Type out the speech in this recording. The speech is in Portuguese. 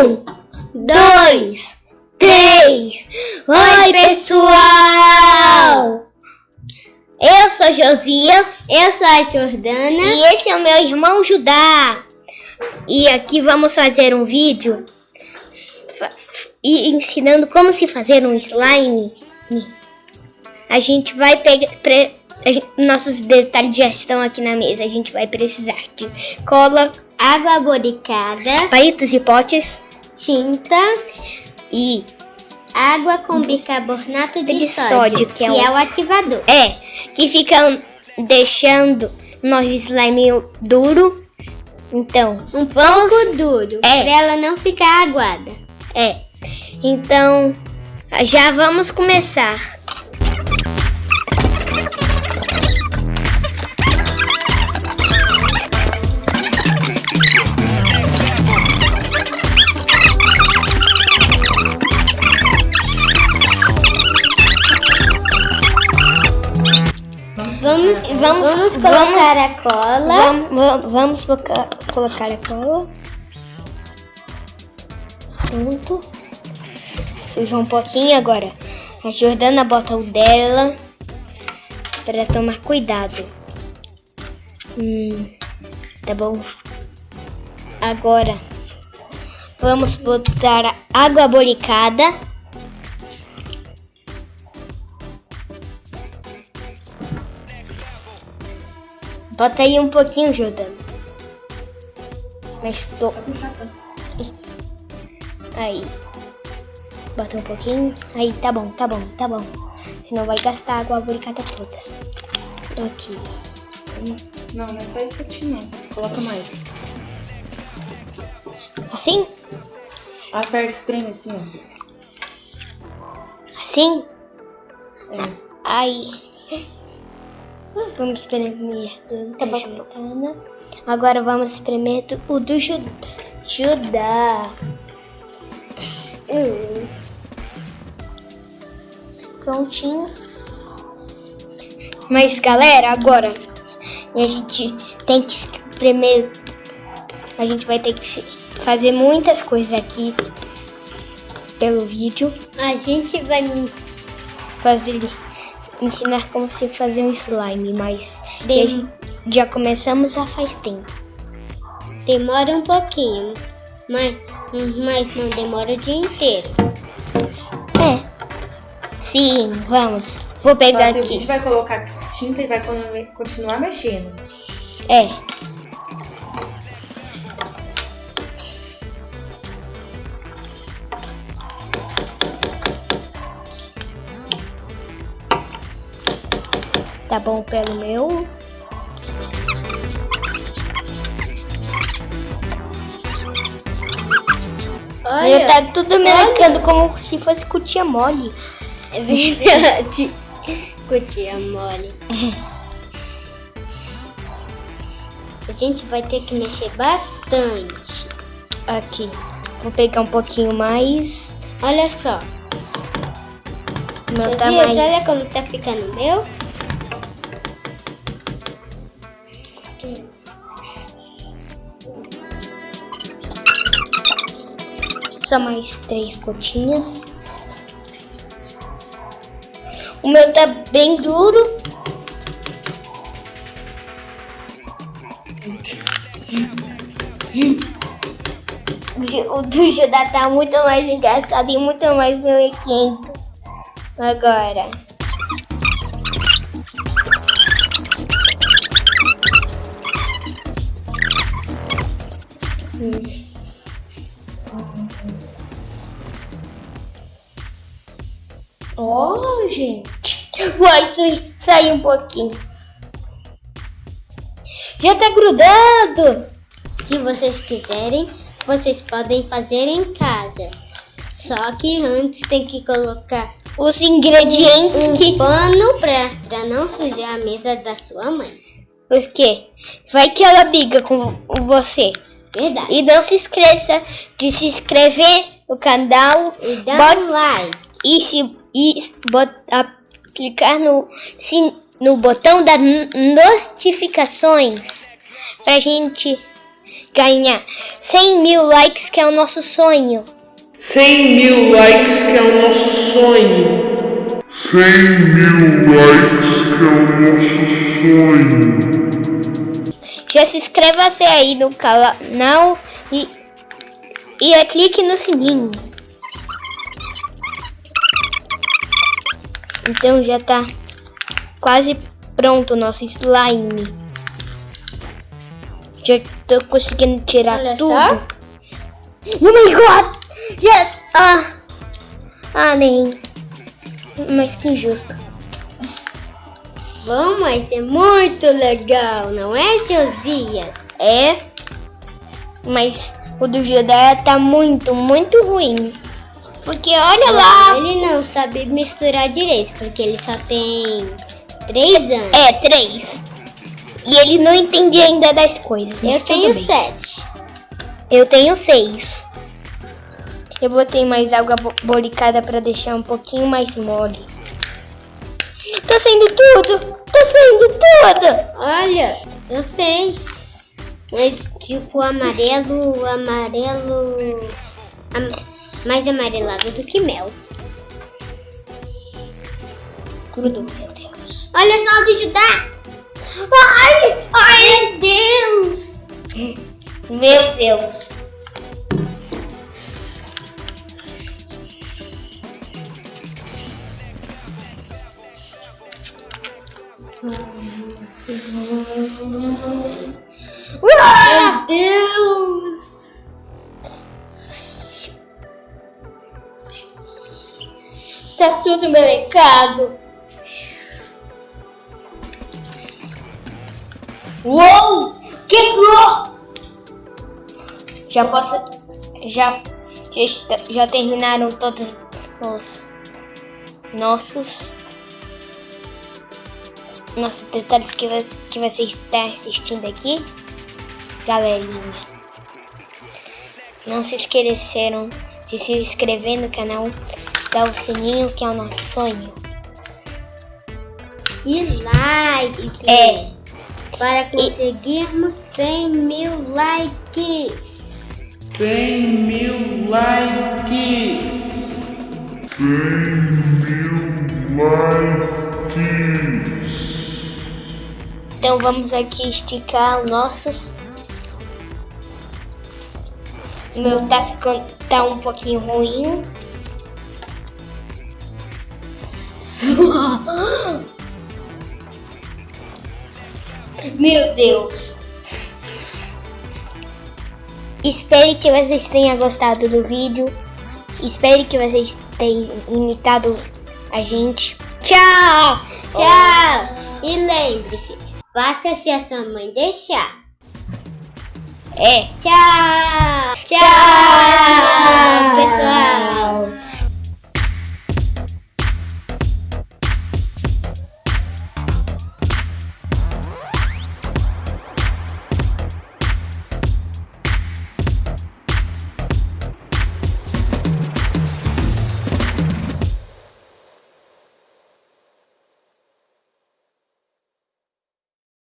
Um, dois, três. Oi, pessoal! Eu sou Josias. Eu sou a Jordana. E esse é o meu irmão Judá. E aqui vamos fazer um vídeo ensinando como se fazer um slime. A gente vai pegar... Nossos detalhes já estão aqui na mesa. A gente vai precisar de cola, água boricada, palitos e potes, tinta e água com bicarbonato de sódio, que é o ativador. Que fica deixando nosso slime duro. Então, um pouco duro, para ela não ficar aguada. Então, já vamos começar. Vamos colocar a cola. Vamos colocar a cola. Pronto. Suja um pouquinho agora. A Jordana bota o dela para tomar cuidado. Tá bom. Agora vamos botar água boricada. Bota aí um pouquinho, Jordana. Mas tô... Aí. Bota um pouquinho. Aí, tá bom. Senão vai gastar a água boricada toda. Aqui. Não é só isso aqui, não. Coloca mais. Assim? Aperta, espreme assim, ó. Assim? Aí. Vamos espremer Tá bom. Jordana. Agora vamos espremer o do Judá. Prontinho. Mas galera, agora a gente tem que espremer. A gente vai ter que fazer muitas coisas aqui pelo vídeo. A gente vai ensinar como se fazer um slime, mas já começamos há faz tempo. Demora um pouquinho, mas não demora o dia inteiro. Sim, vamos. Vou pegar aqui. A gente vai colocar tinta e vai continuar mexendo. Tá bom pelo meu. Olha, tá tudo melecando como se fosse cutia mole. É verdade. Cutia mole. A gente vai ter que mexer bastante. Aqui. Vou pegar um pouquinho mais. Olha só. Meu tá Josias, mais... olha como tá ficando o meu. Só mais 3 gotinhas. O meu tá bem duro. O do Judá tá muito mais engraçado e muito mais melecento. Agora. Gente. Vai sair um pouquinho. Já tá grudado. Se vocês quiserem, vocês podem fazer em casa. Só que antes tem que colocar os ingredientes um pano pra não sujar a mesa da sua mãe. Por quê? Vai que ela briga com você. Verdade. E não se esqueça de se inscrever no canal. E dar um like. Clicar no botão das notificações pra gente ganhar 100 mil likes, que é o nosso sonho. 100 mil likes que é o nosso sonho. 100 mil likes que é o nosso sonho. Já se inscreva-se aí no canal e clique no sininho. Então já tá quase pronto o nosso slime. Já tô conseguindo tirar Olha tudo. só. Oh my god! Já... nem. Mas que injusto. Bom, mas é muito legal, não é, Josias? É. Mas o do Judá tá muito, muito ruim. Porque olha lá. Ele não sabe misturar direito, porque ele só tem 3 anos. É, 3. E ele não entende ainda das coisas. Eu mas tenho tudo bem. 7. Eu tenho 6. Eu botei mais água boricada para deixar um pouquinho mais mole. Tá saindo tudo! Tá saindo tudo! Olha, eu sei. Mas tipo amarelo, mais amarelado do que mel. Tudo, meu Deus. Olha só o do Judá. Ai, meu Deus. Meu Deus. Meu Deus. Tá tudo melecado. Uou! Quebrou! Já terminaram todos os nossos detalhes que você está assistindo aqui, galerinha. Não se esqueceram de se inscrever no canal, dar o sininho, que é o nosso sonho. E like. Para conseguirmos 100 mil likes. 100 mil likes. 100 mil likes. Então vamos aqui esticar os nossos. O meu tá um pouquinho ruim. Meu Deus. Espero que vocês tenham gostado do vídeo. Espero que vocês tenham imitado a gente. Tchau! Tchau! E lembre-se, basta se a sua mãe deixar. É. Tchau! Tchau, pessoal!